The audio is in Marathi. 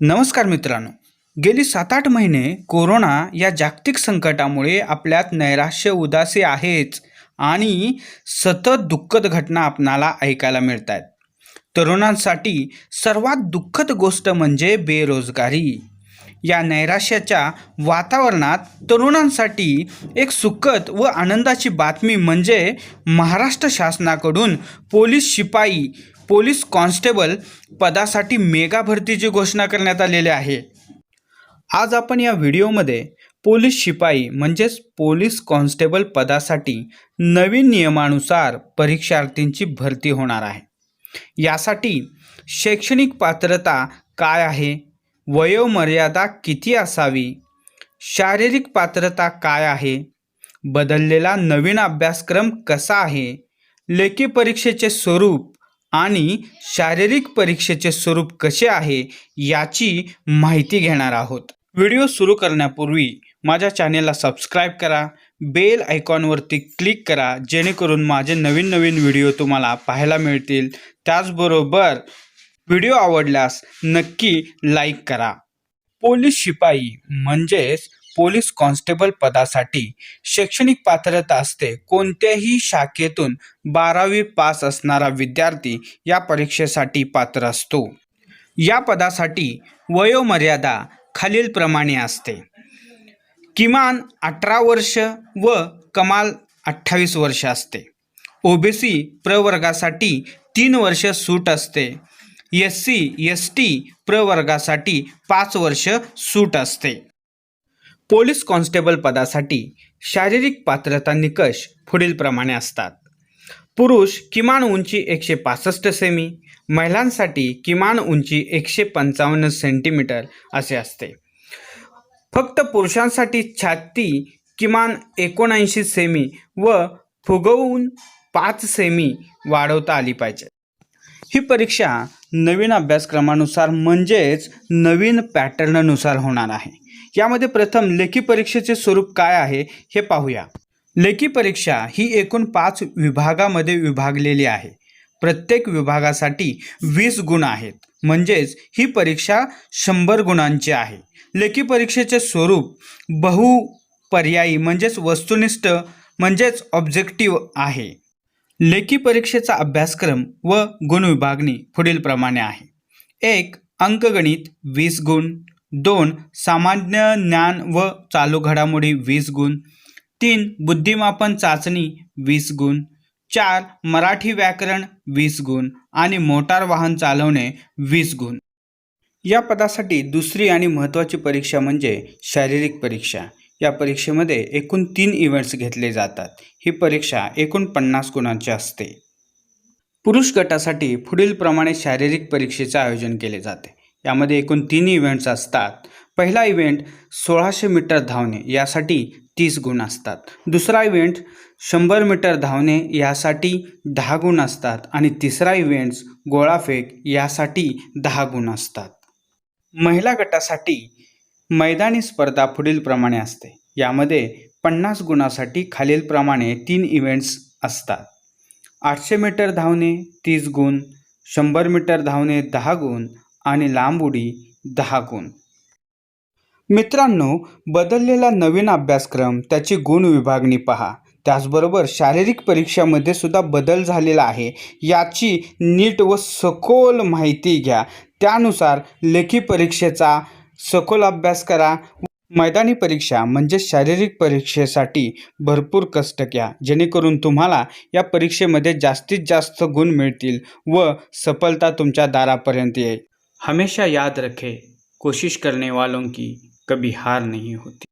नमस्कार मित्रांनो. गेली 7-8 महिने कोरोना या जागतिक संकटामुळे आपल्यात नैराश्य उदासी आहेच आणि सतत दुःखद घटना आपणाला ऐकायला मिळत आहेत. तरुणांसाठी सर्वात दुःखद गोष्ट म्हणजे बेरोजगारी. या नैराश्याच्या वातावरणात तरुणांसाठी एक सुखद व आनंदाची बातमी म्हणजे महाराष्ट्र शासनाकडून पोलीस शिपाई, पोलीस कॉन्स्टेबल पदासाठी मेगा भरतीची घोषणा करण्यात आलेली आहे. आज आपण या व्हिडिओमध्ये पोलीस शिपाई म्हणजेच पोलीस कॉन्स्टेबल पदासाठी नवीन नियमानुसार परीक्षार्थींची भरती होणार आहे. यासाठी शैक्षणिक पात्रता काय आहे, वयोमर्यादा किती असावी, शारीरिक पात्रता काय आहे, बदललेला नवीन अभ्यासक्रम कसा आहे, लेखी परीक्षेचे स्वरूप आणि शारीरिक परीक्षेचे स्वरूप कसे आहे याची माहिती घेणार आहोत. व्हिडिओ सुरू करण्यापूर्वी माझ्या चॅनेलला सबस्क्राईब करा, बेल आयकॉनवरती क्लिक करा जेणेकरून माझे नवीन व्हिडिओ तुम्हाला पाहायला मिळतील. त्याचबरोबर व्हिडिओ आवडल्यास नक्की लाईक करा. पोलीस शिपाई म्हणजेच पोलीस कॉन्स्टेबल पदासाठी शैक्षणिक पात्रता असते. कोणत्याही शाखेतून 12वी पास असणारा विद्यार्थी या परीक्षेसाठी पात्र असतो. या पदासाठी वयोमर्यादा खालीलप्रमाणे असते. किमान 18 वर्ष व कमाल 28 वर्ष असते. ओबीसी प्रवर्गासाठी 3 वर्ष सूट असते. SC ST प्रवर्गासाठी 5 वर्ष सूट असते. पोलीस कॉन्स्टेबल पदासाठी शारीरिक पात्रता निकष पुढीलप्रमाणे असतात. पुरुष किमान उंची 165 सेमी, महिलांसाठी किमान उंची 155 सेंटीमीटर असे असते. फक्त पुरुषांसाठी छाती किमान 79 सेमी व फुगवून 5 सेमी वाढवता आली पाहिजे. ही परीक्षा नवीन अभ्यासक्रमानुसार म्हणजेच नवीन पॅटर्ननुसार होणार आहे. यामध्ये प्रथम लेखी परीक्षेचे स्वरूप काय आहे हे पाहूया. लेखी परीक्षा ही एकूण 5 विभागामध्ये विभागलेली आहे. प्रत्येक विभागासाठी 20 गुण आहेत. म्हणजेच ही परीक्षा 100 गुणांची आहे. लेखी परीक्षेचे स्वरूप बहुपर्यायी म्हणजेच वस्तुनिष्ठ म्हणजेच ऑब्जेक्टिव्ह आहे. लेखी परीक्षेचा अभ्यासक्रम व गुण विभागणी पुढीलप्रमाणे आहे. 1. अंकगणित 20 गुण. 2. सामान्य ज्ञान व चालू घडामोडी 20 गुण. 3. बुद्धिमापन चाचणी 20 गुण. 4. मराठी व्याकरण 20 गुण आणि मोटार वाहन चालवणे 20 गुण. या पदासाठी दुसरी आणि महत्त्वाची परीक्षा म्हणजे शारीरिक परीक्षा. या परीक्षेमध्ये एकूण 3 इव्हेंट्स घेतले जातात. ही परीक्षा एकूण 50 गुणांची असते. पुरुष गटासाठी पुढीलप्रमाणे शारीरिक परीक्षेचे आयोजन केले जाते. यामध्ये एकूण 3 इव्हेंट्स असतात. पहिला इव्हेंट 1600 मीटर धावणे यासाठी 30 गुण असतात. दुसरा इव्हेंट 100 मीटर धावणे यासाठी 10 गुण असतात आणि तिसरा इव्हेंट गोळाफेक यासाठी 10 गुण असतात. महिला गटासाठी मैदानी स्पर्धा पुढीलप्रमाणे असते. यामध्ये 50 गुणासाठी खालीलप्रमाणे 3 इव्हेंट्स असतात. 800 मीटर धावणे 30 गुण, 100 मीटर धावणे 10 गुण आणि लांब उडी 10 गुण. मित्रांनो, बदललेला नवीन अभ्यासक्रम, त्याची गुण विभागणी पहा. त्याचबरोबर शारीरिक परीक्षामध्ये सुद्धा बदल झालेला आहे याची नीट व सखोल माहिती घ्या. त्यानुसार लेखी परीक्षेचा सखोल अभ्यास करा. मैदानी परीक्षा म्हणजे शारीरिक परीक्षेसाठी भरपूर कष्ट घ्या जेणेकरून तुम्हाला या परीक्षेमध्ये जास्तीत जास्त गुण मिळतील व सफलता तुमच्या दारापर्यंत येईल. हमेशा याद रखें, कोशिश करने वालों की कभी हार नहीं होती.